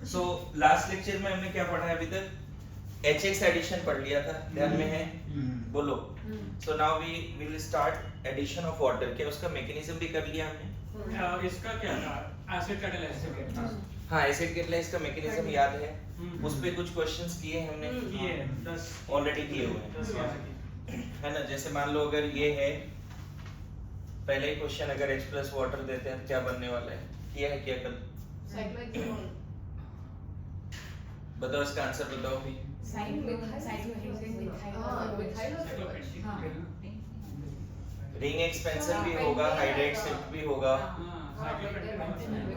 So last lecture में हमने क्या पढ़ा है अभी तक? HX एडिशन पढ़ लिया था, ध्यान में है? बोलो। So now we will start addition of water. क्या उसका मैकेनिज्म भी कर लिया हमने? इसका क्या था? Acid catalysis. हाँ, एसिड कैटालाइज का मैकेनिज्म याद है? उस पे कुछ क्वेश्चंस किए हमने, किए 10 ऑलरेडी किए हुए हैं, 10 है ना? जैसे मान लो अगर ये है पहले ही क्वेश्चन, अगर H प्लस वाटर देते हैं तो क्या बनने वाला है? किया है क्या कल? बताओ इसका आंसर बताओ भी। रिंग एक्सपेंशन भी होगा, हाइड्रेट शिफ्ट भी होगा,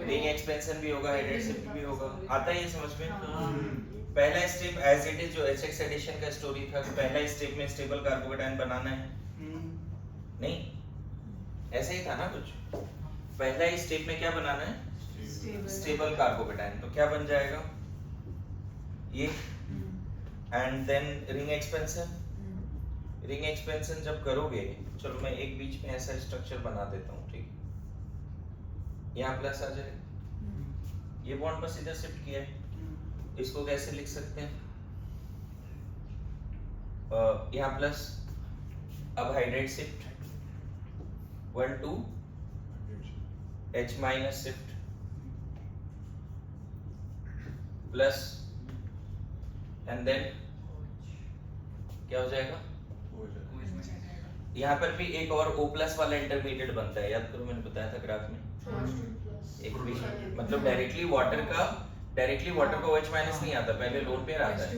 रिंग एक्सपेंशन भी होगा, हाइड्रेट शिफ्ट भी होगा। आता है ये समझ में? पहला स्टेप एज इट इज जो HX एडिशन का स्टोरी था, पहला स्टेप में स्टेबल कार्बोकेटायन बनाना है, नहीं? ऐसे ही था ना कुछ? पहला ही स्टेप में क्या बनाना है? Stable carbocation. तो क्या बन जाएगा ये? And then ring expansion. Ring expansion जब करोगे, चलो मैं एक बीच में ऐसा स्ट्रक्चर बना देता हूँ, ठीक? यहाँ प्लस आ जाएगा, ये बॉन्ड बस इधर शिफ्ट किया है। इसको कैसे लिख सकते हैं? यहाँ प्लस, अब hydride shift 1 2 H minus shift plus, and then क्या हो जाएगा? यहाँ पर भी एक और O प्लस वाला इंटरमीडिएट बनता है, याद करो मैंने बताया था ग्राफ में। एक भी मतलब डायरेक्टली वाटर का OH माइनस नहीं आता, पहले लोन पेयर आता है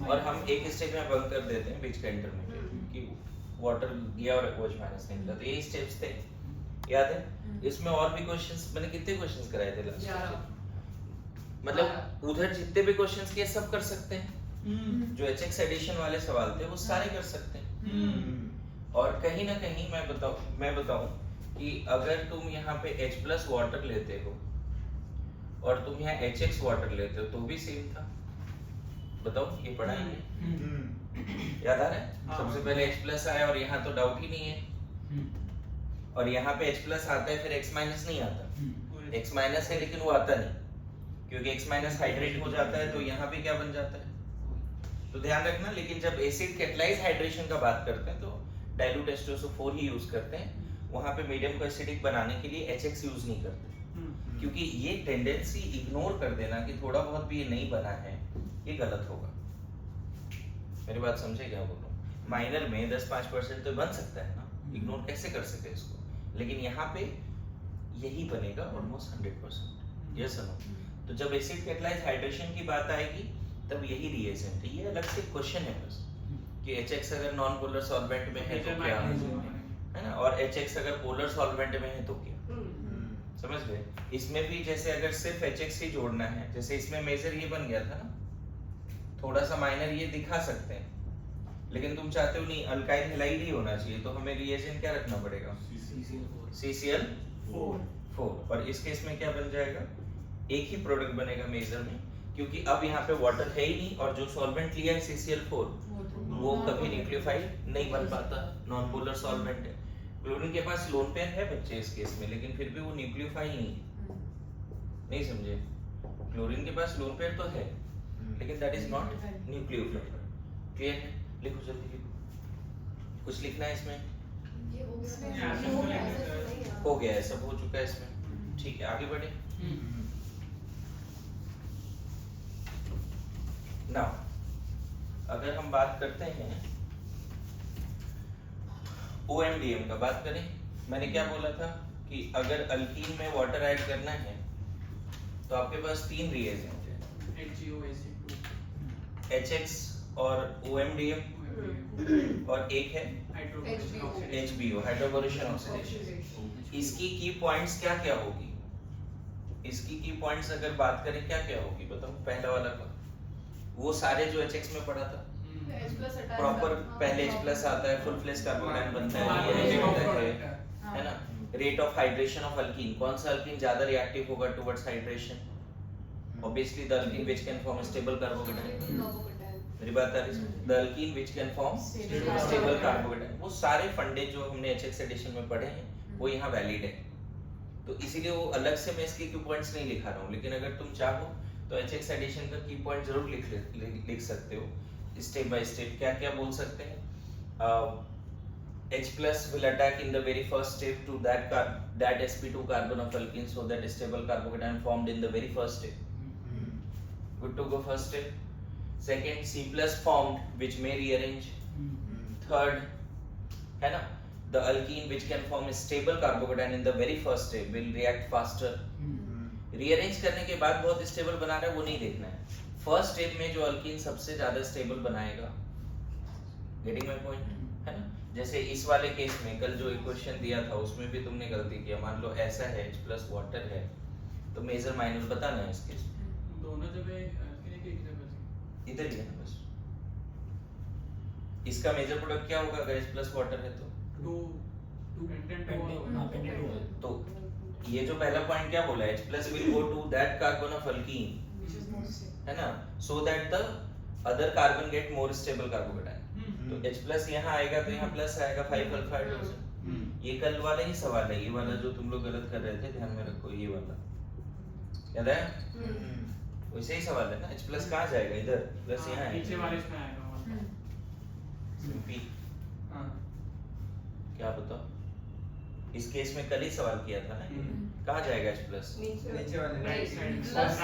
और हम एक स्टेप में बंद कर देते हैं बीच का इंटरमीडिएट कि वाटर दिया और OH माइनस निकला। तो यही स्टेप्स थे, याद है? इसमें और भी क्वेश्चंस, मैंने कितने क्वेश्चंस कराए थे लास्ट? मतलब उधर जितने भी क्वेश्चंस किए सब कर सकते हैं, जो HX एडिशन वाले सवाल थे वो सारे कर सकते हैं। और कहीं ना कहीं मैं बताऊं कि अगर तुम यहाँ पे H प्लस वाटर लेते हो और तुम यहाँ HX वाटर लेते हो तो भी सेम था। बताओ, ये पढ़ा ही है, याद आ रहा है? सबसे पहले H प्लस आया और यहाँ तो डाउट ही नहीं है, और यहाँ पे H प्लस आता है फिर X माइनस नहीं आता। X माइनस है लेकिन वो आता नहीं, क्योंकि X माइनस हाइड्रेट हो जाता है तो यहाँ पे क्या बन जाता है? तो ध्यान रखना। लेकिन जब एसिड कैटालाइज हाइड्रेशन का बात करते हैं तो डाइल्यूट H2SO4 ही यूज करते हैं, वहां पे मीडियम को एसिडिक बनाने के लिए HX यूज नहीं करते, क्योंकि ये टेंडेंसी इग्नोर कर देना कि थोड़ा बहुत भी ये नहीं बना है, ये गलत होगा। मेरी बात समझे क्या बोल रहा हूँ? माइनर में 10-5% तो बन सकता है ना, इग्नोर कैसे कर सके इसको? लेकिन यहाँ पे यही बनेगा ऑलमोस्ट 100%। Yes no? तो जब एसिड कैटालाइज हाइड्रेशन की बात आएगी तब यही रिएजेंट है। ये अलग से क्वेश्चन है बस कि HX अगर नॉन पोलर सॉल्वेंट में है तो क्या है ना, और HX अगर पोलर सॉल्वेंट में है तो क्या? समझ गए? इसमें भी जैसे अगर सिर्फ HX ही जोड़ना है, जैसे इसमें मेजर ये बन गया था ना, थोड़ा सा माइनर ये दिखा सकते हैं, लेकिन तुम चाहते हो नहीं अल्काइल हैलाइड ही होना चाहिए, तो हमें रिएजेंट क्या रखना पड़ेगा? CCl4। और इस केस में क्या बन जाएगा? एक ही प्रोडक्ट बनेगा मेजर में, क्योंकि अब यहाँ पे वाटर है ही नहीं, और जो सॉल्वेंट लिया है CCl4 वो कभी न्यूक्लियोफाइल नहीं बन पाता, नॉन पोलर सॉल्वेंट है। क्लोरीन के पास लोन पेयर है बच्चे इस केस में, लेकिन फिर भी वो न्यूक्लियोफाइल नहीं समझे? क्लोरीन के पास लोन पेयर तो है लेकिन that is not nucleophile. Clear है? लिखो जल्दी लिखो। कुछ लिखना है इसमें? हो गया है, सब हो चुका है इसमें। ठीक है, आगे बढ़े। नाउ अगर हम बात करते हैं OMDM का, बात करें, मैंने क्या बोला था कि अगर अल्कीन में वाटर ऐड करना है तो आपके पास 3 रिएजेंट है, HX और OMDM, और एक है HBO, हाइड्रोबोरेशन ऑक्सीडेशन। इसकी की पॉइंट्स क्या क्या होगी? इसकी की पॉइंट्स अगर बात करें क्या क्या होगी बताओ? पहला वाला का वो सारे जो HX में पढ़ा था, प्रॉपर पहले H प्लस आता है, फुल फ्लेश कार्बोकेटायन बनता है ना? Rate of hydration of alkyne, कौन सा अल्कीन ज्यादा रिएक्टिव होगा towards hydration? Obviously the alkyne which can form stable carbocation. मेरी बात आ रही है? The alkyne which can form stable carbocation. वो सारे फंडे जो हमने HX एडिशन में पढ़े हैं वो यहाँ वैलिड है। तो इसीलिए वो अलग से मैं इसके की पॉइंट्स नहीं लिखा रहा हूँ, लेकिन अगर तुम चाहो तो HX एडिशन का की पॉइंट जरूर लिख सकते हो स्टेप बाय स्टेप। क्या क्या बोल सकते हैं? H plus will attack in the very first step to that sp2 carbon of alkene, so that stable carbocation formed in the very first step. Good to go first step. Second, C plus formed which may rearrange. Third, है ना, the alkene which can form a stable carbocation in the very first step will react faster. Rearrange करने के बाद बहुत stable बना रहा है वो नहीं देखना है, फर्स्ट स्टेप में जो अल्कीन सबसे ज्यादा स्टेबल बनाएगा। गेटिंग माय पॉइंट, है ना? जैसे इस वाले केस में कल जो इक्वेशन दिया था उसमें भी तुमने गलती किया। मान लो ऐसा है H प्लस वाटर है, तो मेजर माइनर बताना है इस केस में। दोनों जगह एक ही जगह इधर ही है ना बस। इसका मेजर प्रोडक्ट क्या होगा अगर H प्लस वाटर है तो? तो ये जो पहला पॉइंट क्या बोला है, H plus will go to that carbon of alkene, है ना, so that the other carbon get more stable carbocation. तो H प्लस यहाँ आएगा तो यहाँ प्लस आएगा 5 अल्फा हाइड्रोजन। ये कल वाला ही सवाल है, ये वाला जो तुम लोग गलत कर रहे थे, ध्यान में रखो ये वाला, याद है? वैसे ही सवाल है ना, H प्लस कहाँ जाएगा? इधर, प्लस यहाँ है, नीचे वाले इसमें आएगा। P क्या बताओ? इस केस में कल ही सवाल किया था ना, कहाँ जाएगा H प्लस? नीचे वाले राइट साइड प्लस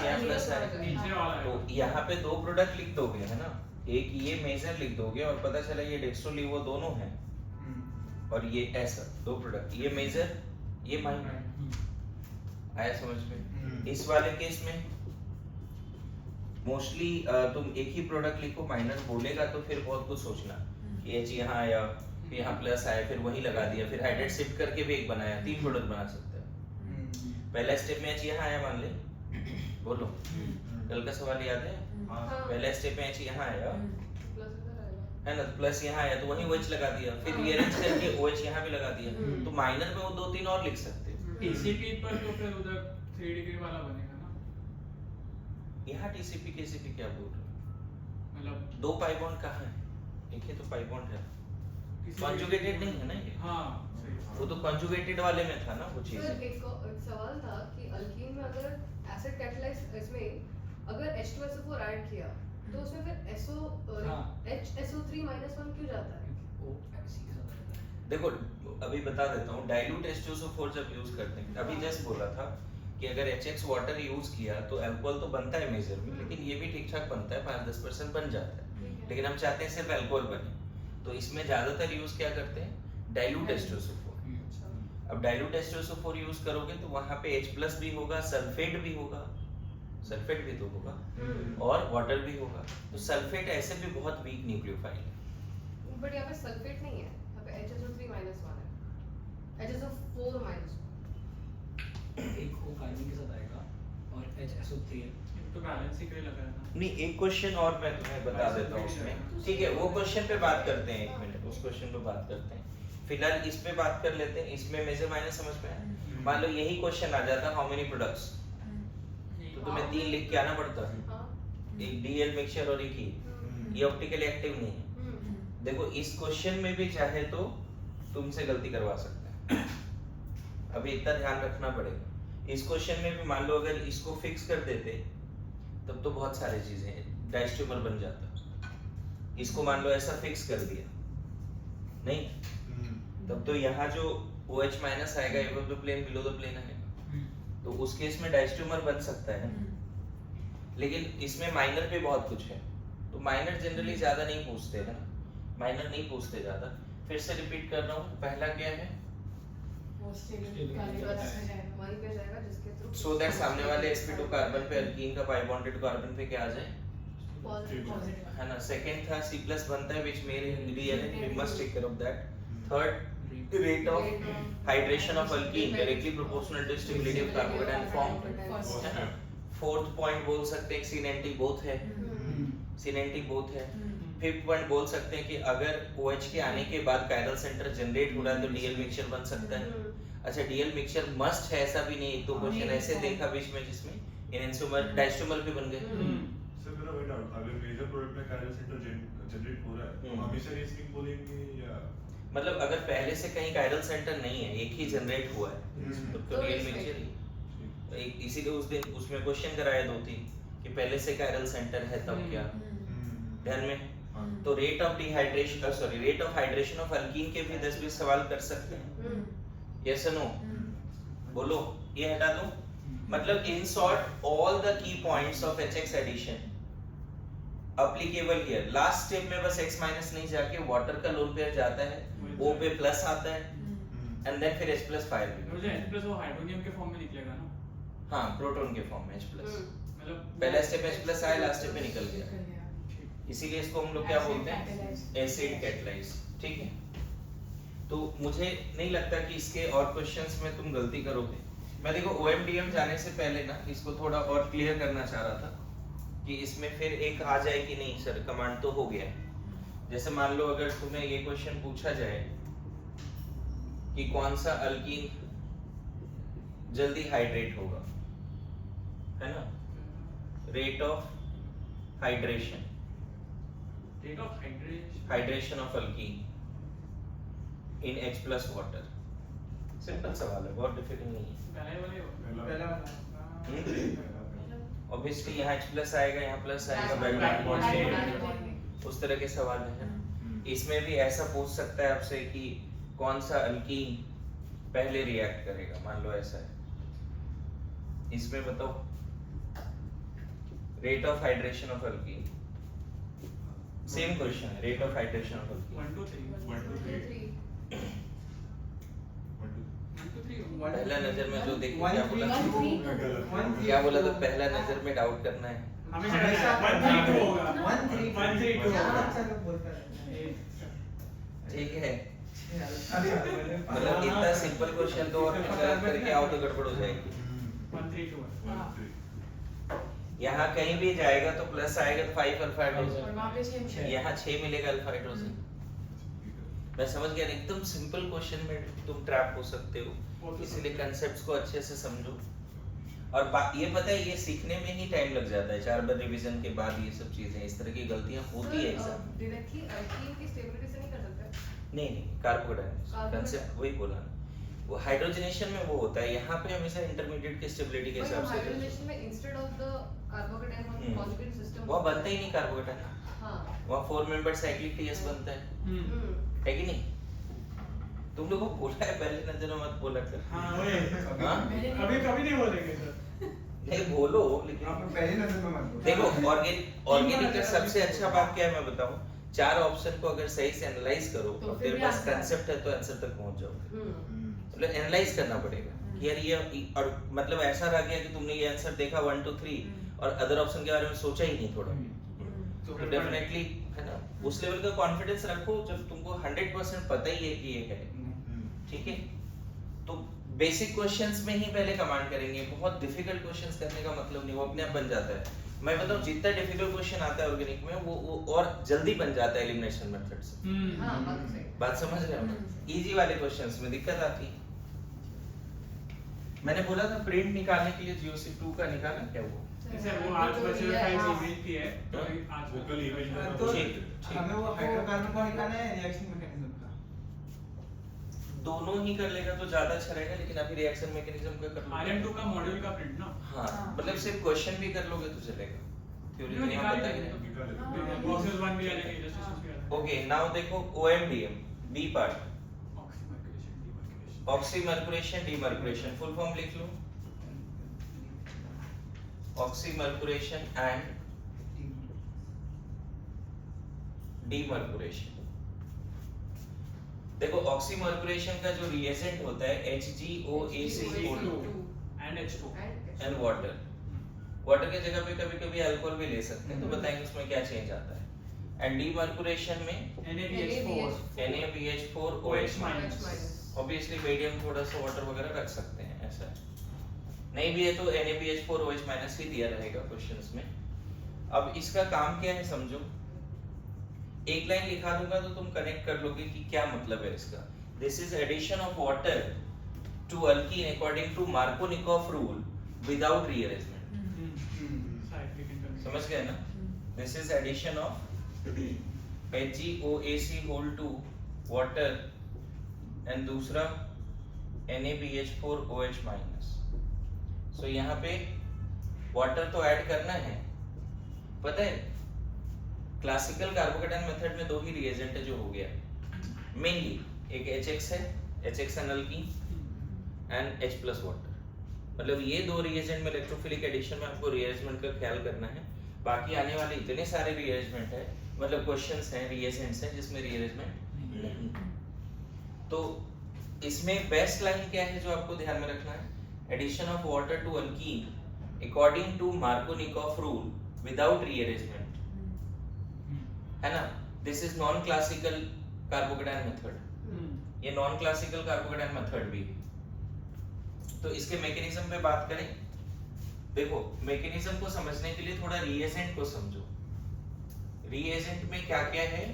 यहाँ प्लस है, नीचे वाला तो यहाँ पे दो प्रोडक्ट लिख दोगे, है ना, एक ये मेजर लिख दोगे और पता चला ये डेक्स्ट्रोलीवो दोनों हैं, और ये ऐसा दो प्रोडक्ट, ये मेजर ये माइनर। आया समझ में? इस वाले केस में मोस्टली तुम एक ही प्रोडक्ट लिखो, माइनर बोलेगा तो फिर बहुत कुछ सोचना कि H यहाँ आया, फिर यहाँ प्लस आया, फिर वही लगा दिया, फिर हाइड्रेट शिफ्ट करके भी एक बनाया, 3 प्रोडक्ट बना सकते हैं। पहला स्टेप में H यहाँ आया मान ले, बोलो कल का सवाल याद है? पहला स्टेप में H यहाँ आया, है ना, प्लस यहाँ आया तो वही OH लगा दिया, फिर रीअरेंज करके OH यहाँ भी लगा दिया, तो माइनर में वो 2-3 और लिख सकते हो। TCP पर तो फिर उधर 3 डिग्री वाला बनेगा ना, यहाँ TCP KCP क्या बोल रहे हो? मतलब 2 पाई बॉन्ड कहाँ है? एक ही तो पाई बॉन्ड है, कॉन्जुगेटेड नहीं है ना ये। हाँ वो तो कॉन्जुगेटेड वाले में था ना वो चीज। सर एक सवाल था कि अल्कीन में अगर एसिड कैटालाइज इसमें अगर H2SO4 ऐड किया तो उसमें फिर HSO3-1 क्यों जाता है? देखो अभी बता देता हूँ, डाइल्यूट H2SO4 जब यूज करते हैं, अभी जस्ट बोला था कि अगर HX वाटर यूज किया तो अल्कोहल तो बनता है मेजर में, लेकिन ये भी ठीक ठाक बनता है, 5-10% बन जाता है, लेकिन हम चाहते हैं सिर्फ अल्कोहल बने, तो इसमें ज्यादातर यूज क्या करते हैं? Dilute H2SO4। अब डाइल्यूट H2SO4 यूज करोगे तो वहां पे H प्लस भी होगा, सल्फेट भी होगा, सल्फेट भी तो होगा, और वाटर भी होगा, तो सल्फेट ऐसे भी बहुत वीक न्यूक्लियोफाइल है। बट यहाँ पे सल्फेट नहीं है, यहाँ पे HSO3-1 है, HSO4-1। एक को कार्बन के साथ आएगा और HSO3 तो बैलेंस ही के लिए लगा है ना। नहीं, एक क्वेश्चन और मैं तुम्हें बता देता हूँ उसमें, ठीक है, वो क्वेश्चन पे बात करते हैं, 1 मिनट उस क्वेश्चन पे बात करते हैं, फिलहाल इस पे बात कर लेते हैं। इसमें मेजर माइनर समझ में आया? मान लो यही क्वेश्चन आ जाता, हाउ मेनी प्रोडक्ट्स, तो तुम्हें 3 लिख के आना पड़ता है, एक DL मिक्सचर और एक ही, ये ऑप्टिकली एक्टिव नहीं है। देखो इस क्वेश्चन में भी चाहे तो तुमसे गलती करवा सकते हैं, अभी इतना ध्यान रखना पड़ेगा। इस क्वेश्चन में भी मान लो अगर इसको फिक्स कर देते तब तो बहुत सारी चीजें हैं, डायस्ट्रोमर बन जाता। इसको मान लो ऐसा फिक्स कर दिया, नहीं, तब तो यहाँ जो OH माइनस आएगा above the plane below the plane आएगा, तो उस केस में डायस्ट्रोमर बन सकता है। लेकिन इसमें माइनर पे बहुत कुछ है, तो माइनर जनरली ज्यादा नहीं पूछते हैं, माइनर नहीं पूछते ज्यादा। फिर से रिपीट कर रहा हूँ, पहला क्या है? वहीं पे जाएगा जिसके थ्रू सो दैट सामने वाले sp2 कार्बन पे अल्कीन का पाई बॉन्डेड कार्बन पे क्या आ जाए, पॉजिटिव है ना। सेकंड था C प्लस बनता है which may rearrange, we must take care of that. Third, rate of hydration of alkene directly proportional to stability of carbocation formed, है ना। फोर्थ पॉइंट बोल सकते हैं C90 बोथ है, C90 बोथ है। फिफ्थ पॉइंट बोल सकते हैं कि अगर OH के आने के बाद कायरल सेंटर जनरेट हो रहा है तो DL मिक्सचर बन सकता है। अच्छा, DL मिक्सचर मस्ट है ऐसा भी नहीं, एक दो क्वेश्चन ऐसे देखा बीच में जिसमें एनेंटियोमर डायस्ट्रोमर भी बन गए। सर मेरा वही डाउट था, अगर मेजर प्रोडक्ट में कायरल सेंटर जनरेट हो रहा है तो हमेशा रेसिंग बोलेंगे या मतलब अगर पहले से कहीं कायरल सेंटर नहीं है, एक ही जनरेट हुआ है, तो तो रियल इसमें- मिक्सचर ही। एक इसीलिए उस दिन उसमें क्वेश्चन कराया 2-3 कि पहले से कायरल सेंटर है तब क्या, ध्यान में। तो rate of dehydration sorry rate of hydration of alkyne के भी 10-20 सवाल कर सकते हैं, यस और नो, बोलो ये हटा दो। मतलब in short all the key points of HX addition applicable here. Last step में बस X माइनस नहीं जाके वाटर का लोन पेयर जाता है, O पे प्लस आता है एंड देन फिर H प्लस फायर भी। मुझे H प्लस वो हाइड्रोनियम के फॉर्म में निकलेगा ना, हाँ प्रोटॉन के फॉर्म में H प्लस, मतलब पहला स्टेप H प्लस आया, लास्ट स्टेप में निकल गया, इसीलिए इसको हम लोग क्या बोलते हैं, एसिड कैटलाइज, ठीक है। तो मुझे नहीं लगता कि इसके और क्वेश्चंस में तुम गलती करोगे। मैं देखो OMDM जाने से पहले ना इसको थोड़ा और क्लियर करना चाह रहा था कि इसमें फिर एक आ जाए कि नहीं सर कमांड तो हो गया। जैसे मान लो अगर तुम्हें ये क्वेश्चन पूछा जाए कि कौन सा अल्कीन जल्दी हाइड्रेट होगा, है ना, rate of hydration, rate of hydration of alkyne in H plus water. Simple सवाल है, बहुत डिफिकल्ट नहीं है। पहले वाले ऑब्वियसली यहाँ H प्लस आएगा, यहाँ प्लस आएगा, बैकग्राउंड बॉन्ड उस तरह के सवाल हैं। इसमें भी ऐसा पूछ सकता है आपसे कि कौन सा अल्कीन पहले रिएक्ट करेगा, मान लो ऐसा है। इसमें बताओ rate of hydration of alkene, same question है, rate of hydration of alkene. 1 2 3 पहला नजर में जो देखो क्या बोला, 1 3 क्या बोला तो पहला नजर में डाउट करना है। हमेशा 1 3 2 होगा 1 3 1 3 2 होगा। ठीक है, मतलब इतना सिंपल क्वेश्चन तो और गलत करके आओ तो गड़बड़ हो जाएगी। 1 3 2 यहाँ कहीं भी जाएगा तो प्लस आएगा तो 5 अल्फा और हाइड्रोजन, वहाँ पे 6 यहाँ 6 मिलेगा अल्फा हाइड्रोजन। मैं समझ गया, एकदम सिंपल क्वेश्चन में तुम ट्रैप हो सकते हो, इसीलिए कंसेप्ट्स को अच्छे से समझो। और ये पता है ये सीखने में ही टाइम लग जाता है, 4 बार रिवीजन के बाद ये सब चीजें, इस तरह की गलतियां होती है एग्जाम में। डायरेक्टली अल्कीन की स्टेबिलिटी से नहीं कर सकते। नहीं कार्बोडायनेमिक्स कंसेप्ट वही बोला ना, वो हाइड्रोजनेशन में वो होता है, यहाँ पे हमेशा इंटरमीडिएट की स्टेबिलिटी के हिसाब से हाइड्रोजनेशन में इंस्टेड ऑफ द कार्बोकेटाइन हम कॉन्जुगेट सिस्टम वो बनता ही नहीं कार्बोकेटाइन, हां वहाँ 4 मेंबर साइक्लिक TS बनता है कि नहीं? तुम लोगों को बोला है पहले नजर में मत बोला कर। हां वही हाँ? अभी कभी नहीं बोलेंगे सर। नहीं बोलो, लेकिन पहली नजर में मत बोलो। देखो ऑर्गेनिक का सबसे अच्छा बात क्या है मैं बताऊं, 4 ऑप्शन को अगर सही से एनालाइज करो तो और फिर तेरे भी पास आंसर कंसेप्ट है तो आंसर तक पहुंच जाओगे। हम्म मतलब एनालाइज करना पड़ेगा कि यार ये और मतलब ऐसा रह गया कि तुमने ये आंसर देखा 1 2 3 और अदर ऑप्शन के बारे में सोचा ही नहीं थोड़ा, तो डेफिनेटली है ना, उस लेवल का कॉन्फिडेंस रखो जब तुमको 100% पता ही है कि ये है, ठीक है। तो बेसिक क्वेश्चंस में ही पहले कमांड करेंगे, बहुत डिफिकल्ट क्वेश्चंस करने का मतलब नहीं, वो अपने आप बन जाता है। मैं बताऊं जितना डिफिकल्ट क्वेश्चन आता है ऑर्गेनिक में वो और जल्दी बन जाता है एलिमिनेशन मेथड से। हां बात सही। बात समझ रहे हो ना? इजी वाले क्वेश्चंस में दिक्कत आती है। मैंने बोला था प्रिंट निकालने के लिए GOC2 का निकाला क्या वो? जैसे वो आज बचे हुए फाइल्स ईमेल की है तो आज तो ठीक। हमें वो हाइड्रोकार्बन को निकालना है रिएक्शन मैकेनिज्म का। दोनों ही कर लेगा तो ज्यादा अच्छा रहेगा, लेकिन अभी रिएक्शन मैकेनिज्म का कर लो। आयरन 2 का मॉड्यूल का प्रिंट ना हाँ मतलब सिर्फ क्वेश्चन भी कर लोगे तो चलेगा, थ्योरी तो यहाँ पता ही नहीं। प्रोसेस 1 भी आ जाएगा, इलस्ट्रेशंस भी आ जाएगा। ओके नाउ देखो OMDM B part, oxymercuration oxymercuration demercuration, full form लिख लो, ऑक्सीमर्कुरेशन एंड डीमर्कुरेशन। देखो ऑक्सीमर्कुरेशन का जो रिएजेंट होता है HgOAc2 and H2 and water, water के जगह पे कभी-कभी अल्कोहल भी ले सकते हैं, तो बताएंगे उसमें क्या चेंज आता है। एंड डीमर्कुरेशन में NaBH4 NaBH4OH- ऑब्वियसली मीडियम थोड़ा सा वाटर वगैरह रख सकते हैं, ऐसा है। नहीं भी है तो NaBH4OH- ही दिया रहेगा क्वेश्चंस में। अब इसका काम क्या है समझो, एक लाइन लिखा दूंगा तो तुम कनेक्ट कर लोगे कि क्या मतलब है इसका। This is addition of water to alkene according to Markovnikov rule without rearrangement. Cyclic intermediate समझ गए ना? This is addition of HgOAc whole to water and दूसरा NaBH4OH माइनस। सो यहाँ पे वाटर तो ऐड करना है। पता है क्लासिकल कार्बोकेटायन मेथड में दो ही रिएजेंट है जो हो गया मेनली, एक HX है, HXN alkyne and H+ water. मतलब ये दो रिएजेंट में इलेक्ट्रोफिलिक एडिशन में आपको रिअरेंजमेंट का ख्याल करना है। बाकी आने वाले इतने सारे रिअरेंजमेंट है, मतलब क्वेश्चंस हैं, रिएजेंट्स हैं जिसमें रिअरेंजमेंट नहीं है। तो इसमें बेस्ट लाइन क्या है जो आपको ध्यान में रखना है? Addition of water to alkene according to Markovnikov rule without rearrangement, है ना? This is non classical carbocation method. ये नॉन क्लासिकल कार्बोकेटायन मेथड भी। तो इसके मैकेनिज्म पे बात करें। देखो मैकेनिज्म को समझने के लिए थोड़ा रिएजेंट को समझो। रिएजेंट में क्या क्या है?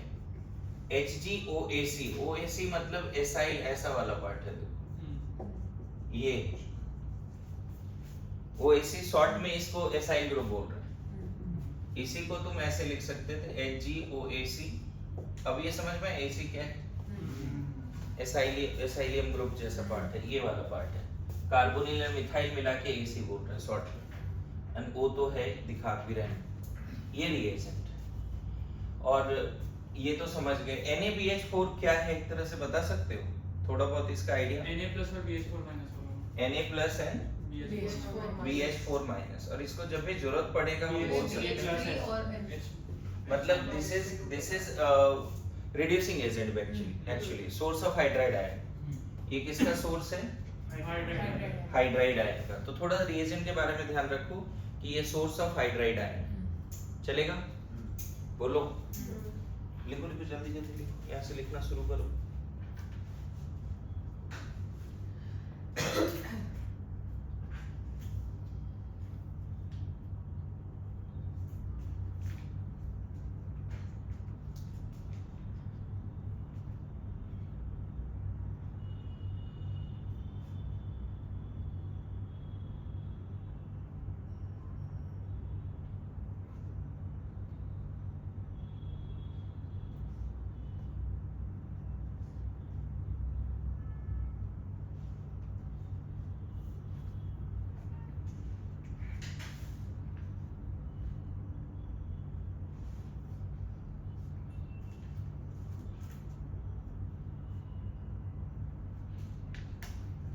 HgOAc, OAc मतलब एसाइल, ऐसा वाला पार्ट है। ये OAc शॉर्ट में इसको एसाइल ग्रुप बोल रहे हैं। इसी को तुम ऐसे लिख सकते थे HgOAc। अब ये समझ में AC क्या है? एसाइलियम ग्रुप जैसा पार्ट है, ये वाला पार्ट है। कार्बोनिल और मिथाइल मिला के AC बोल रहे हैं शॉर्ट में। एंड O तो है, दिखा भी रहे हैं। ये रिएजेंट। और ये तो समझ गए। NaBH4 क्या है एक तरह से बता सकते हो थोड़ा बहुत इसका आइडिया? Na+ और BH4- होगा। Na+ and BH4 minus. और इसको जब भी जरूरत पड़ेगा हम बोल सकते हैं, मतलब this is reducing agent actually source of hydride ion. ये किसका सोर्स है? हाइड्राइड आयन का। तो थोड़ा रिएजेंट के बारे में ध्यान रखो कि ये सोर्स ऑफ हाइड्राइड आयन। चलेगा? बोलो, लिखो लिखो जल्दी जल्दी लिखो, यहाँ से लिखना शुरू करो।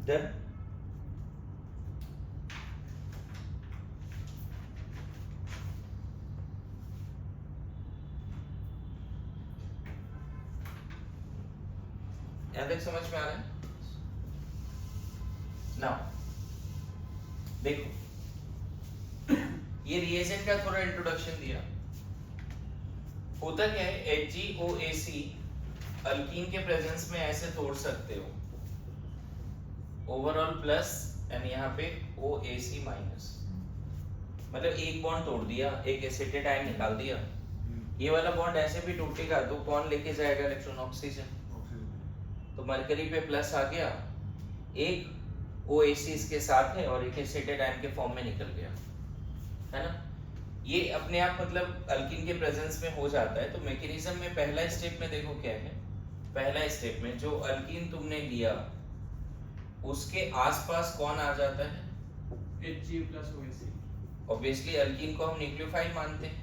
Done? यहाँ तक समझ में आ रहा है? नाउ देखो, ये रिएजेंट का थोड़ा इंट्रोडक्शन दिया। होता क्या है, HgOAc अल्कीन के प्रेजेंस में ऐसे तोड़ सकते हो, ओवरऑल प्लस एंड यहाँ पे OAc माइनस। मतलब एक बॉन्ड तोड़ दिया, एक एसिटेट आयन निकाल दिया। ये वाला बॉन्ड ऐसे भी टूटेगा तो कौन लेके जाएगा इलेक्ट्रॉन? ऑक्सीजन। तो मरकरी पे प्लस आ गया, एक OAc इसके साथ है और एक एसिटेट आयन के फॉर्म में निकल गया, है ना? ये अपने आप मतलब अल्कीन के प्रेजेंस में हो जाता है। तो मैकेनिज्म में पहला स्टेप में देखो क्या है। पहला स्टेप में जो अल्कीन तुमने लिया उसके आसपास कौन आ जाता है? Hg+OAc। ऑब्वियसली अल्कीन को हम न्यूक्लियोफाइल मानते हैं।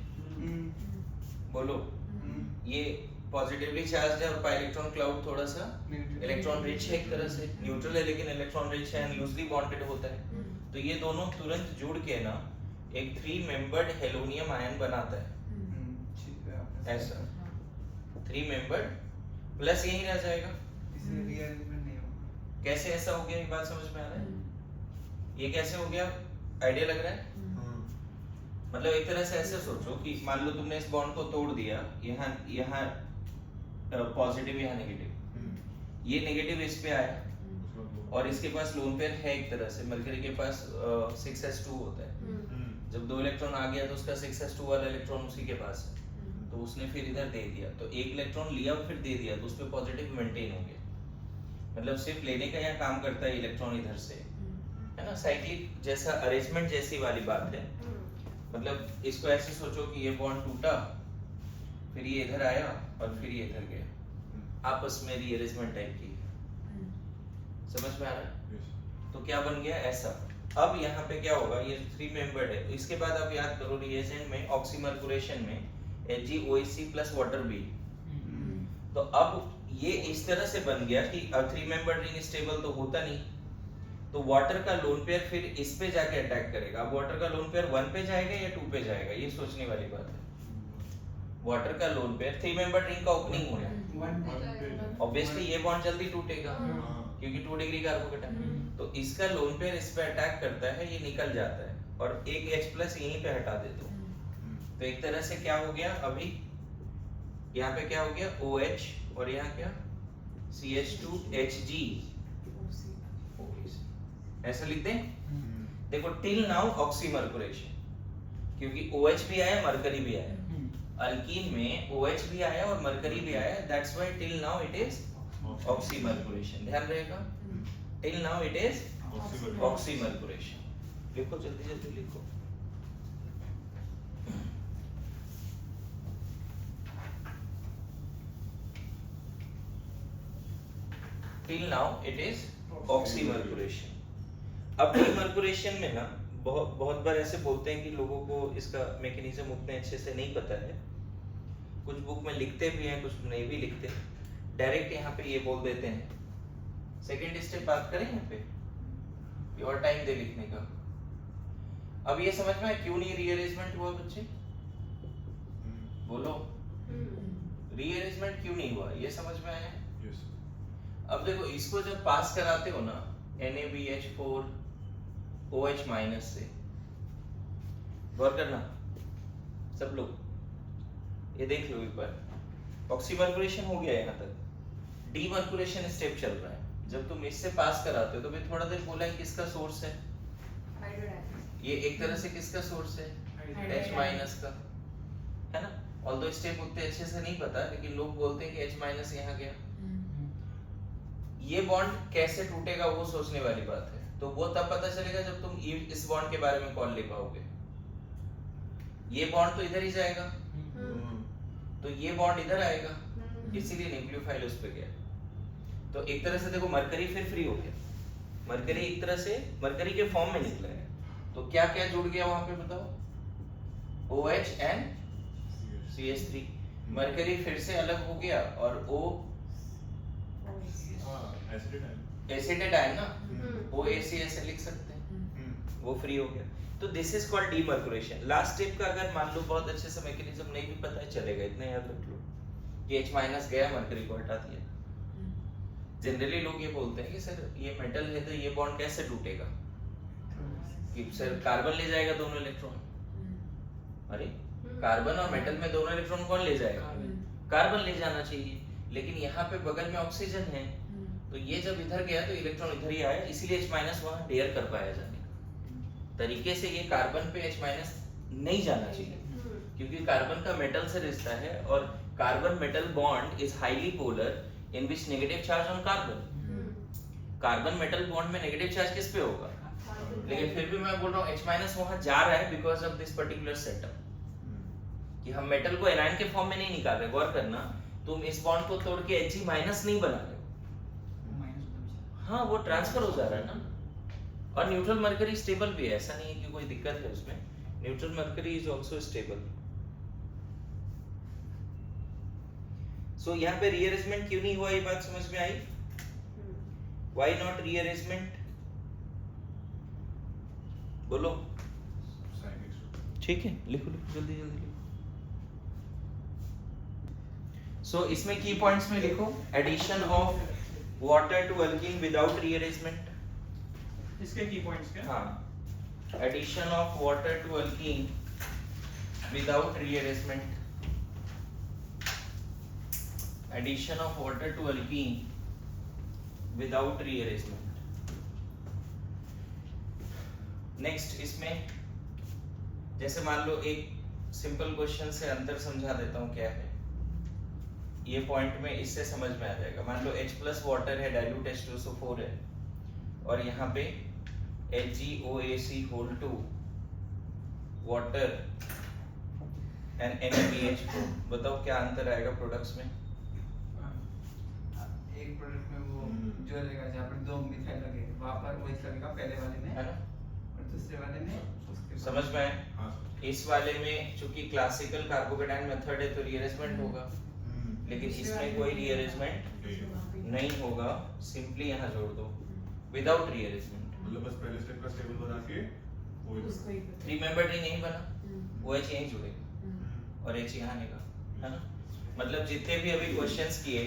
बोलो, ये पॉजिटिवली चार्ज्ड है और पाई इलेक्ट्रॉन क्लाउड थोड़ा सा इलेक्ट्रॉन रिच है, एक तरह से न्यूट्रल है लेकिन इलेक्ट्रॉन रिच है एंड लूजली बॉन्डेड होता है। तो ये दोनों तुरंत जुड़ के ना एक 3 मेंबर्ड हेलोनियम आयन बनाता है। ऐसा 3 मेंबर्ड प्लस यही रह जाएगा। कैसे ऐसा हो गया, ये बात समझ में आ रहा है? ये कैसे हो गया, आइडिया लग रहा है? मतलब एक तरह से ऐसे सोचो कि मान लो तुमने इस बॉन्ड को तोड़ दिया, यहाँ पॉजिटिव यहाँ नेगेटिव, ये नेगेटिव इस पे आया और इसके पास लोन पेयर है एक तरह से। मरकरी के पास 6s2 होता है। जब 2 इलेक्ट्रॉन आ गया तो उसका 6s2 वाला इलेक्ट्रॉन उसी के पास है, तो उसने फिर इधर दे दिया। तो एक इलेक्ट्रॉन लिया और फिर दे दिया तो उस पे पॉजिटिव मेंटेन हो गया। मतलब सिर्फ लेने का यहाँ काम करता है इलेक्ट्रॉन इधर से, है ना? साइक्लिक जैसा अरेंजमेंट जैसी वाली बात है। मतलब इसको ऐसे सोचो कि ये बॉन्ड टूटा, फिर ये इधर आया और फिर ये इधर गया, आपस में रीअरेंजमेंट टाइप की, समझ में आ रहा है? तो क्या बन गया ऐसा। अब यहाँ पे क्या होगा, ये 3 मेंबर्ड है, इसके बाद आप याद करो रिएजेंट में ऑक्सीमर्कुलेशन में HgOAc प्लस वाटर बी। तो अब ये इस तरह से बन गया कि 3 मेंबर्ड रिंग स्टेबल तो होता नहीं, तो वाटर का लोन पेयर फिर इस पे जाके अटैक करेगा। अब वाटर का लोन पेयर 1 पे जाएगा या 2 पे जाएगा, ये सोचने वाली बात है। वाटर का लोन पेयर 3 मेंबर्ड रिंग का ओपनिंग हो गया, ऑब्वियसली ये बॉन्ड जल्दी टूटेगा क्योंकि 2 डिग्री कार्बोकेट है। तो इसका लोन पेयर इस पे अटैक करता है, ये निकल जाता है और एक H+ यहीं पे हटा देता हूं। तो एक तरह से क्या हो गया, अभी यहाँ पे क्या हो गया OH और यहाँ क्या CH2Hg, ऐसा लिख दें। देखो टिल नाउ ऑक्सीमर्कुलेशन, क्योंकि OH भी आया मरकरी भी आया, अल्कीन में OH भी आया और मरकरी भी आया, that's why till now it is oxymercuration. ध्यान रहेगा, till now it is oxymercuration. लिखो जल्दी जल्दी लिखो। Till now it is oxymercuration. अब डीमर्कुलेशन में ना बहुत बार ऐसे बोलते हैं कि लोगों को इसका मैकेनिज्म उतने अच्छे से नहीं पता है, कुछ बुक में लिखते भी हैं, कुछ नहीं भी लिखते, डायरेक्ट यहाँ पे ये बोल देते हैं। सेकंड स्टेप बात करें यहाँ पे, और टाइम दे लिखने का। अब ये समझ में आया क्यों नहीं रीअरेंजमेंट हुआ बच्चे, बोलो रीअरेंजमेंट क्यों नहीं हुआ, ये समझ में आया? अब देखो इसको जब पास कराते हो ना NaBH4 OH- से, गौर करना सब लोग, ये देख लो एक बार, ऑक्सीमर्कुलेशन हो गया यहाँ तक, डीमर्कुलेशन स्टेप चल रहा है। जब तुम इससे पास कराते हो तो फिर थोड़ा देर बोला है किसका सोर्स है, ये एक तरह से किसका सोर्स है, H- का, है ना। ऑल्दो स्टेप उतने अच्छे से नहीं पता, लेकिन लोग बोलते हैं कि H- यहाँ गया। ये बॉन्ड कैसे टूटेगा वो सोचने वाली बात है, तो वो तब पता चलेगा जब तुम इस बॉन्ड के बारे में कॉल ले पाओगे। ये बॉन्ड तो इधर ही जाएगा, तो ये बॉन्ड इधर आएगा, इसीलिए न्यूक्लियोफाइल उस पे गया। तो एक तरह से देखो मरकरी फिर फ्री हो गया, मरकरी एक तरह से मरकरी के फॉर्म में निकला है। तो क्या क्या जुड़ गया वहां पे बताओ, OH and CH3, मरकरी फिर से अलग हो गया और O एसिडेट आया ना, OAC ऐसे लिख सकते हैं, वो फ्री हो गया। तो this is called demercuration. Last step का अगर मान लो बहुत अच्छे से मैकेनिज्म नहीं भी पता है, चलेगा, इतना याद रख लो कि H- गया, मरकरी को हटा दिया। जनरली लोग ये बोलते हैं कि सर ये मेटल है तो ये बॉन्ड कैसे टूटेगा, कि सर कार्बन ले जाएगा दोनों इलेक्ट्रॉन। अरे कार्बन और मेटल में दोनों इलेक्ट्रॉन कौन ले जाएगा, कार्बन ले जाना चाहिए, लेकिन यहाँ पे बगल में ऑक्सीजन है, तो ये जब इधर गया तो इलेक्ट्रॉन इधर ही आया, इसीलिए H- वहां डेयर कर पाया जाने का तरीके से। ये कार्बन पे H- नहीं जाना चाहिए, क्योंकि कार्बन का मेटल से रिश्ता है और carbon metal bond is highly polar in which negative charge on carbon. Carbon metal bond में नेगेटिव चार्ज किस पे होगा, लेकिन फिर भी मैं बोल रहा हूँ H- वहां जा रहा है because of this particular setup, कि हम मेटल को एनायन के फॉर्म में नहीं निकाल रहे। गौर करना, तुम इस बॉन्ड को तोड़ के He- नहीं बना रहे हो, हाँ वो ट्रांसफर हो जा रहा है ना। और न्यूट्रल मरकरी स्टेबल भी है, ऐसा नहीं है कि कोई दिक्कत है उसमें, neutral mercury is also stable. So यहाँ पे रीअरेंजमेंट क्यों नहीं हुआ, ये बात समझ में आई? व्हाई नॉट रीअरेंजमेंट, बोलो। ठीक है, लिखो लिखो जल्दी जल्दी लिखो। सो इसमें की पॉइंट्स में लिखो, addition of water to alkene without rearrangement. इसके की पॉइंट्स क्या? हाँ, addition of water to alkene without rearrangement, addition of water to alkene without rearrangement. Next इसमें जैसे मान लो एक सिंपल क्वेश्चन से अंतर समझा देता हूँ क्या है, ये पॉइंट में इससे समझ में आ जाएगा। मान लो H+ वाटर है, डाइल्यूट H2SO4 है, और यहाँ पे HgOAc(2) वाटर एंड NaBH4। बताओ क्या अंतर आएगा प्रोडक्ट्स में? एक प्रोडक्ट में वो जो लगेगा जहाँ पर 2 मिथाइल लगे वहाँ पर वही लगेगा पहले वाले में, है ना? और दूसरे वाले में उसके समझ में आया? हाँ इस वाले में चूंकि क्लासिकल कार्बोकेटाइन मेथड है तो रीअरेंजमेंट होगा, लेकिन इसमें कोई रीअरेंजमेंट नहीं होगा, सिंपली यहाँ जोड़ दो विदाउट रीअरेंजमेंट। मतलब बस पहले स्टेप का टेबल बना के वो उसको ही पता। 3 मेंबर रिंग नहीं बना, वो एच यहीं जुड़ेगा और एच यहाँ आएगा, है ना? मतलब जितने भी अभी क्वेश्चंस किए,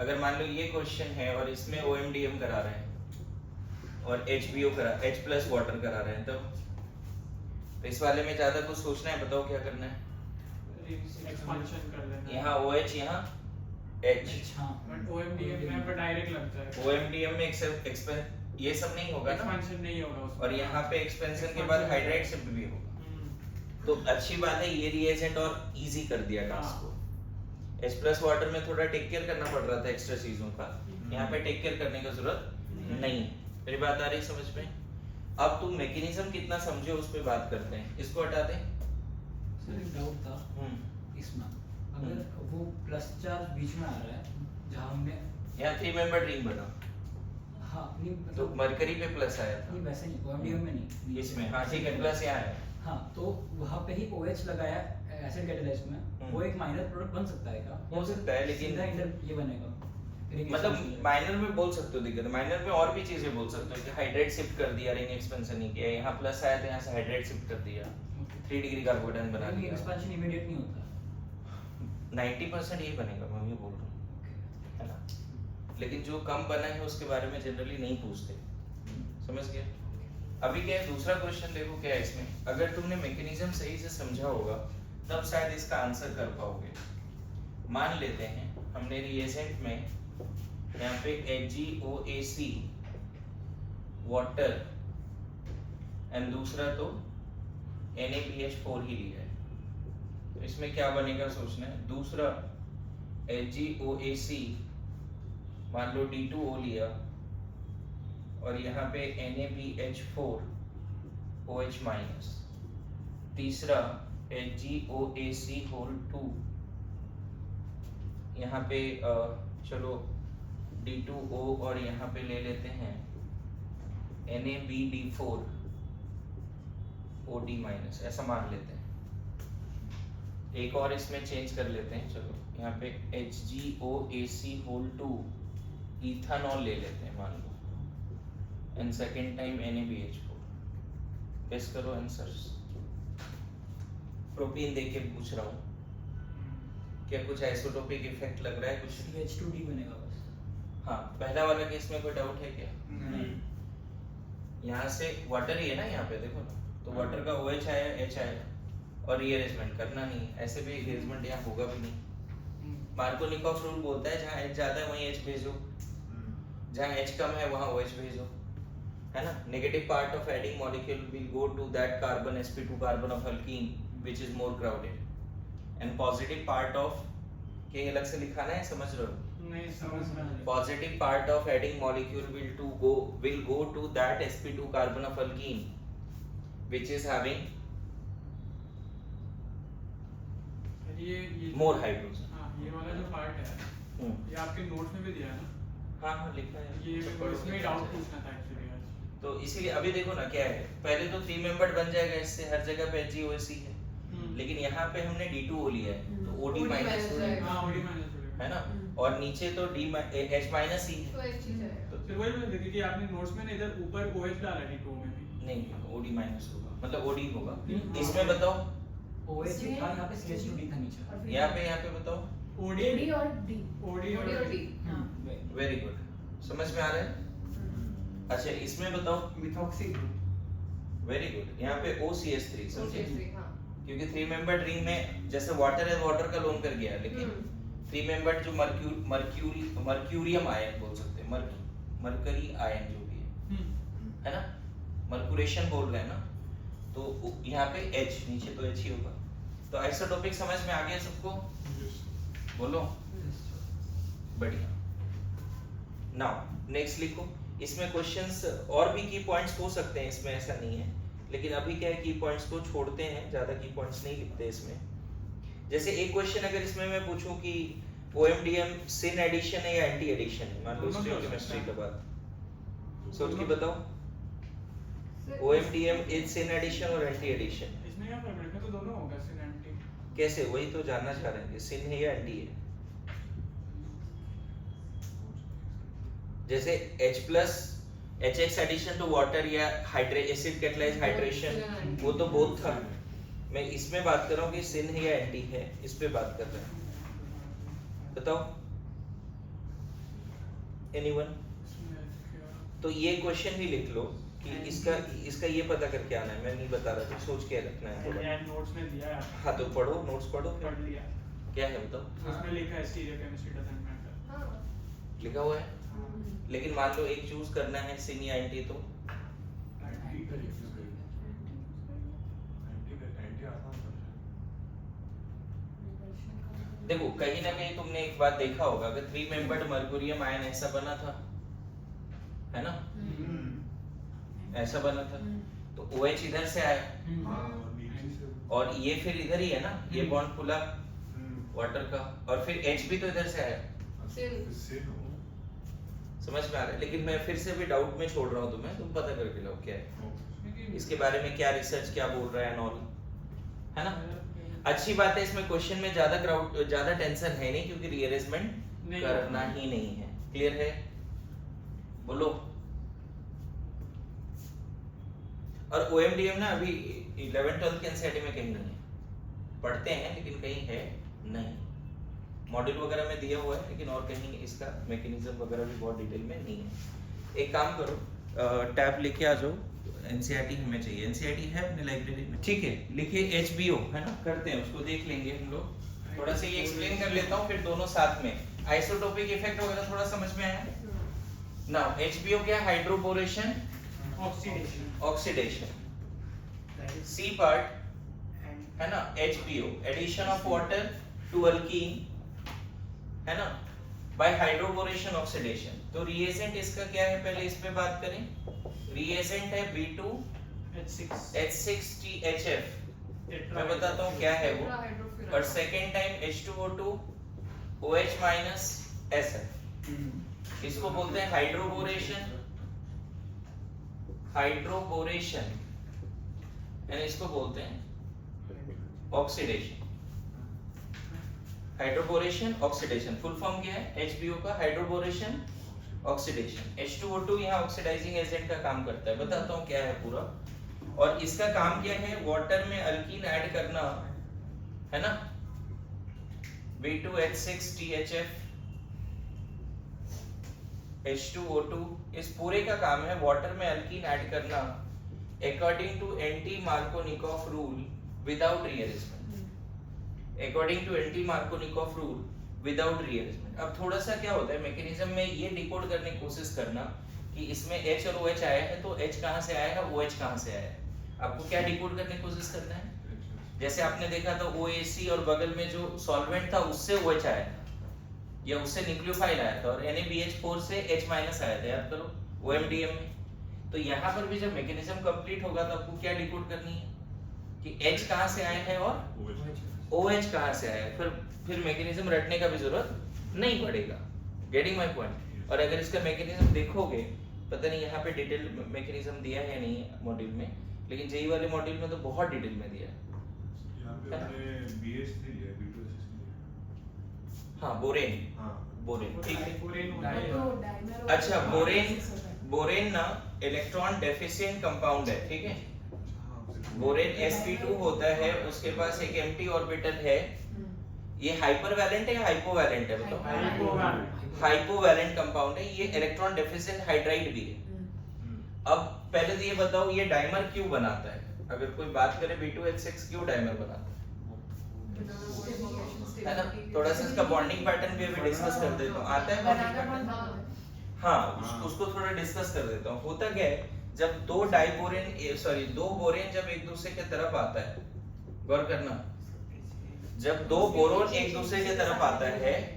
अगर मान लो ये क्वेश्चन है और इसमें OMDM करा रहे हैं और HBO करा H प्लस वाटर करा रहे हैं, तो इस वाले में ज्यादा कुछ सोचना है? बताओ क्या करना है? एक्सपांशन कर लेना। यहाँ OH यहाँ H, हाँ बट OMDM में पर डायरेक्ट लगता है। OMDM में ये सब नहीं होगा ना, एक्सपांशन नहीं होगा उसमें। और यहाँ पे एक्सपेंशन के बाद हाइड्राइड शिफ्ट भी होगा। तो अच्छी बात है, ये रिएजेंट और इजी कर दिया टास्क को। H प्लस वाटर में थोड़ा टेक केयर करना पड़ रहा था एक्स्ट्रा चीजों का, यहाँ पे टेक केयर करने की जरूरत नहीं है। मेरी बात आ रही समझ में? अब तुम मैकेनिज्म कितना समझे उस पे बात करते हैं, इसको हटा दें। सर एक डाउट था इसमें, अगर वो प्लस चार्ज बीच में आ रहा है जहाँ हमने यहाँ 3 मेंबर रिंग बना, हाँ नहीं तो मतलब मरकरी पे प्लस आया नहीं था वैसे नहीं OMDM में नहीं इसमें, हाँ ठीक है, प्लस यहाँ है। हाँ तो वहाँ पे ही OH लगाया एसिड कैटालिस्ट में, वो एक माइनर प्रोडक्ट बन सकता है क्या? हो सकता है, लेकिन सीधा इंटर ये बनेगा मतलब माइनर में बोल सकते हो दिक्कत, माइनर में और भी चीजें बोल सकते हो कि हाइड्रेट शिफ्ट कर दिया, रिंग एक्सपेंशन नहीं किया, यहाँ प्लस आया तो यहाँ से हाइड्रेट शिफ्ट कर दिया, 3 डिग्री कार्बोकेटाइन बना दिया। एक्सपेंशन इमीडिएट नहीं होता 90% यही बनेगा, मैं ये बोल रहा हूँ, है ना? लेकिन जो कम बना है उसके बारे में जनरली नहीं पूछते, समझ गए? अभी क्या है, दूसरा क्वेश्चन देखो क्या है इसमें, अगर तुमने मैकेनिज्म सही से समझा होगा तब शायद इसका आंसर कर पाओगे। मान लेते हैं हमने रिएजेंट में यहाँ पे HgOAc वाटर एंड दूसरा तो NaBH4 ही लिया है, तो इसमें क्या बनेगा सोचना है। दूसरा HgOAc मान लो D2O लिया और यहाँ पे NaBH4 OH माइनस, तीसरा HgOAc होल 2, यहाँ पे चलो D2O और यहाँ पे ले लेते हैं NaBD4 OD माइनस, ऐसा मान लेते हैं। एक और इसमें चेंज कर लेते हैं, चलो यहाँ पे HgOAc होल 2 इथानॉल ले लेते हैं मान लो, and second time NaBH4। Guess करो आंसर्स। प्रोपीन देख के पूछ रहा हूँ, क्या कुछ आइसोटोपिक इफेक्ट लग रहा है कुछ? H2D बनेगा बस। हाँ, पहला वाला केस में कोई डाउट है क्या? यहाँ से वाटर ही है ना, यहाँ पे देखो ना, तो वाटर का OH आया, H आया और रीअरेंजमेंट करना नहीं, ऐसे भी रीअरेंजमेंट यहाँ होगा भी नहीं। मार्कोनिकॉफ रूल बोलता है जहाँ H ज्यादा है वहीं H भेजो, जहाँ H कम है वहाँ OH भेजो, है ना? Negative part of adding molecule will go to that carbon sp2 carbon of alkene which is more crowded, and positive part of के अलग से लिखाना है, समझ रहे हो? नहीं समझ में नहीं। Positive part of adding molecule will go to that sp2 carbon of alkene which is having ये more hydrogen। हाँ, ये वाला जो पार्ट है ये आपके नोट्स में भी दिया है ना? हाँ हाँ लिखा है, ये मेरे को इसमें डाउट पूछना था एक्चुअली आज। तो इसीलिए अभी देखो ना क्या है, पहले तो 3 मेंबर्ड बन जाएगा, इससे हर जगह पे HgOAc है, लेकिन यहाँ पे हमने D2O लिया है तो OD माइनस हाँ OD माइनस होगा, है ना, और नीचे तो H माइनस ही तो है, एक चीज है। तो फिर वही मैं देखी कि आपने नोट्स में ना इधर ऊपर OH डाला है D2O में भी। नहीं OD माइनस होगा, मतलब OD होगा। नहीं। इसमें बताओ, OH था यहाँ पे, CH2D था नीचे। यहाँ पे बताओ, OD OD और D। OD OD और D। हाँ। वेरी गुड, समझ में आ रहा है? अच्छा इसमें बताओ, मिथॉक्सी ग्रुप। वेरी गुड, यहाँ पे OCH3 समझे, OCH3, हाँ। क्योंकि 3 मेंबर्ड रिंग में जैसे वाटर है, वाटर का लोन कर गया, लेकिन 3 मेंबर्ड जो मर्क्यूरियम आयन बोल सकते हैं, मरकरी आयन जो भी है ना, मर्कुरेशन बोल रहे हैं ना, तो यहाँ पे H, नीचे तो H ही होगा। तो आइसोटोपिक समझ में आ गया सबको? बोलो बढ़िया। नाउ नेक्स्ट लिखो, इसमें क्वेश्चंस और भी की पॉइंट्स हो सकते हैं, इसमें ऐसा नहीं है, लेकिन अभी क्या है की पॉइंट्स को छोड़ते हैं, ज्यादा की पॉइंट्स नहीं लिखते इसमें। जैसे एक क्वेश्चन अगर इसमें मैं पूछूं कि OMDM सिन एडिशन है या एंटी एडिशन है? मान लो स्टीरियोकेमिस्ट्री के बाद सोच के बताओ। OMDM इज सिन एडिशन और एंटी एडिशन? इसमें क्या फर्क है? तो दोनों होगा सिन एंटी। कैसे? वही तो जानना चाह रहे हैं कि सिन है या एंटी है। जैसे H plus HX addition to water या एसिड कैटलाइज हाइड्रेशन, वो तो बोथ था। मैं इसमें बात कर रहा हूँ कि सिन है या एंटी है, इस पे बात कर रहे हैं। बताओ एनीवन? तो ये क्वेश्चन भी लिख लो कि इसका ये पता करके आना है। मैं नहीं बता रहा था, सोच के रखना है थोड़ा। एंड नोट्स में दिया है। हाँ तो पढ़ो, नोट्स पढ़ो। पढ़ लिया। क्या है बताओ? उसमें लिखा है स्टीरियोकेमिस्ट्री डजंट मैटर। हाँ लिखा हुआ है। लेकिन मान लो एक चूज करना है, सिन या एंटी, तो देखो कहीं ना कहीं तुमने एक बात देखा होगा कि 3 मेंबर्ड मर्कुरियम आयन ऐसा बना था, है ना? ऐसा बना था। तो OH इधर से आया और ये फिर इधर ही है ना, ये बॉन्ड खुला वाटर का, और फिर H भी तो इधर से आया। समझ में आ रहा है? लेकिन मैं फिर से भी डाउट में छोड़ रहा हूँ तुम्हें, तुम पता करके लो क्या है इसके बारे में, क्या रिसर्च क्या बोल रहा है नॉल, है ना? अच्छी बात है, इसमें क्वेश्चन में ज्यादा टेंशन है नहीं, क्योंकि रीअरेंजमेंट करना ही नहीं है। क्लियर है? बोलो। और OMDM ना अभी 11th-12th के एनसीईआरटी में कहीं नहीं है, पढ़ते हैं लेकिन कहीं है नहीं। मॉड्यूल वगैरह में दिया हुआ है लेकिन और कहीं इसका मैकेनिज्म वगैरह भी बहुत डिटेल में नहीं है। एक काम करो, टैब लेके आ जाओ, एनसीईआरटी हमें चाहिए। एनसीईआरटी है अपने लाइब्रेरी में, ठीक है? लिखिए HBO, है ना? करते हैं उसको, देख लेंगे हम लोग। थोड़ा सा ये एक्सप्लेन कर लेता हूँ, फिर दोनों साथ में। आइसोटोपिक इफेक्ट वगैरह थोड़ा समझ में आया ना? HBO क्या? Hydroboration oxidation. C पार्ट है ना, HBO addition of water to alkene, है ना, बाय हाइड्रोबोरेशन ऑक्सीडेशन। तो रिएजेंट इसका क्या है, पहले इस पे बात करें। रिएजेंट है B2H6THF, मैं बताता हूँ क्या है वो। और second time H2O2 OH minus SF, इसको बोलते हैं हाइड्रोबोरेशन एंड इसको बोलते हैं oxidation. Hydroboration oxidation full form क्या है HBO का? Hydroboration oxidation. H2O2 यहाँ ऑक्सीडाइजिंग एजेंट का काम करता है, बताता हूँ क्या है पूरा। और इसका काम क्या है? वाटर में अल्कीन ऐड करना, है ना? B2H6THF H2O2, इस पूरे का काम है वाटर में अल्कीन ऐड करना according to anti Markovnikov rule without rearrangement. According to anti Markovnikov rule without rearrangement. अब थोड़ा सा क्या होता है मैकेनिज्म में, ये डिकोड करने की कोशिश करना कि इसमें H और OH आया है, तो H कहाँ से आया है, OH कहाँ से आया है। आपको क्या डिकोड करने की कोशिश करना है? जैसे आपने देखा था OAC और बगल में जो सॉल्वेंट था उससे OH आया था, या उससे न्यूक्लियोफाइल आया था, और NaBH4 से H- आया था, याद करो OMDM में। तो यहाँ पर भी जब मैकेनिज्म कंप्लीट होगा तो आपको क्या डिकोड करनी है कि H कहाँ से आया है और OH कहाँ से आया है। फिर मैकेनिज्म रटने का भी जरूरत नहीं पड़ेगा। Getting my point? और अगर इसका मैकेनिज्म देखोगे, पता नहीं यहाँ पे डिटेल मैकेनिज्म दिया है नहीं मॉड्यूल में, लेकिन जेई वाले मॉड्यूल में तो बहुत डिटेल में दिया है। यहाँ पे हमने BH3 लिया, B2H6 हाँ बोरेन, हाँ बोरेन ठीक है। तो अच्छा बोरेन ना इलेक्ट्रॉन डेफिशिएंट कंपाउंड है, ठीक है। बोरेन sp2 होता है, उसके पास एक एम्प्टी ऑर्बिटल है। ये हाइपरवैलेंट है या हाइपोवैलेंट है बताओ? हाइपोवैलेंट कंपाउंड है, ये इलेक्ट्रॉन डेफिशिएंट हाइड्राइड भी है। अब पहले तो ये बताओ ये डाइमर क्यों बनाता है? अगर कोई बात करे B2H6 क्यों डाइमर बनाता है ना? थोड़ा सा इसका बॉन्डिंग पैटर्न भी अभी डिस्कस कर देता हूँ। आता है बॉन्डिंग पैटर्न? हाँ, उसको थोड़ा डिस्कस कर देता हूँ। होता क्या है, जब दो बोरेन जब एक दूसरे के तरफ आता है, गौर करना, जब दो बोरोन एक दूसरे के तरफ आता है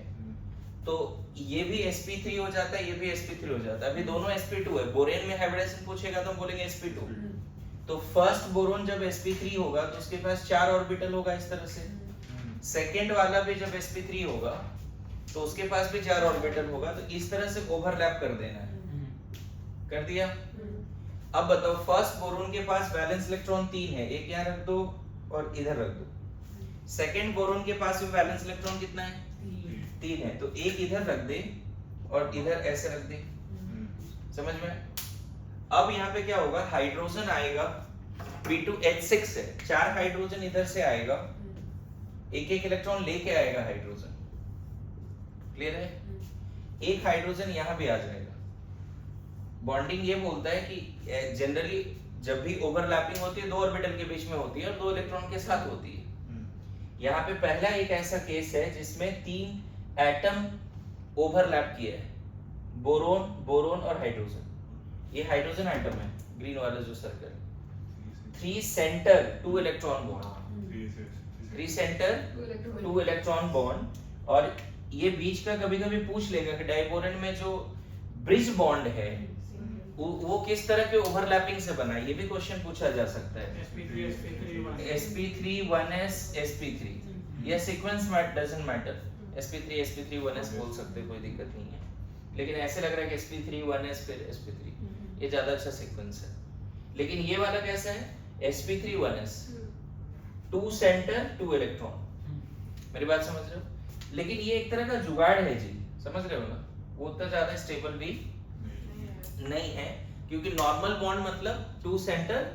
तो ये भी sp3 हो जाता है, ये भी sp3 हो जाता है। अभी दोनों sp2 है। बोरेन में हाइब्रिडाइजेशन पूछेगा तो हम बोलेंगे sp2। तो फर्स्ट बोरोन जब sp3 होगा तो उसके पास 4 ऑर्बिटल होगा इस तरह से। सेकेंड वाला भी जब sp3 होगा तो उसके पास भी 4 ऑर्बिटल होगा, तो इस तरह से ओवरलैप कर देना है। कर दिया। अब बताओ फर्स्ट बोरोन के पास वैलेंस इलेक्ट्रॉन 3 है, एक यहाँ रख दो और इधर रख दो। सेकंड बोरोन के पास भी वैलेंस इलेक्ट्रॉन कितना है? 3 है, तो एक इधर रख दे और इधर ऐसे रख दे। समझ में? अब यहाँ पे क्या होगा, हाइड्रोजन आएगा, B2H6 है, 4 हाइड्रोजन इधर से आएगा, एक एक इलेक्ट्रॉन लेके आएगा हाइड्रोजन। क्लियर है? एक हाइड्रोजन यहाँ भी आ जाएगा। बॉन्डिंग ये बोलता है कि जनरली जब भी ओवरलैपिंग होती है 2 ऑर्बिटल के बीच में होती है और 2 इलेक्ट्रॉन के साथ होती है। यहाँ पे पहला एक ऐसा केस है जिसमें 3 एटम ओवरलैप किए हैं, बोरोन, बोरोन और हाइड्रोजन। ये हाइड्रोजन एटम है, ग्रीन वाला जो circle. 3 centre 2 electron bond, 3 centre 2 electron bond. और ये बीच का कभी कभी पूछ लेगा कि डाइबोरेन में जो ब्रिज बॉन्ड है वो किस तरह के ओवरलैपिंग से बना है, ये भी क्वेश्चन पूछा जा सकता है। sp3 1s sp3, ये sequence doesn't matter, sp3 sp3 1s बोल सकते, कोई दिक्कत नहीं है, लेकिन ऐसे लग रहा है कि sp3 1s फिर sp3, ये ज्यादा अच्छा सीक्वेंस है। लेकिन ये वाला कैसा है, sp3 1s, 2 सेंटर 2 इलेक्ट्रॉन। मेरी बात समझ रहे हो? लेकिन ये एक तरह का जुगाड़ है जी, समझ रहे हो ना? वो उतना ज्यादा स्टेबल भी नहीं है, क्योंकि नॉर्मल बॉन्ड मतलब 2 सेंटर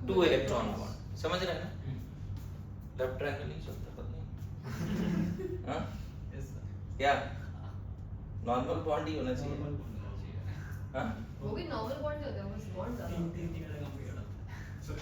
2 इलेक्ट्रॉन बॉन्ड। समझ रहे हैं ना? लेफ्ट ट्रायंगल नहीं चलता, पता नहीं हाँ क्या नॉर्मल बॉन्ड ही होना चाहिए। हाँ वो भी नॉर्मल बॉन्ड होता है, बस बॉन्ड ज्यादा होता है। तीन तीन का कंप्लीट होता है। So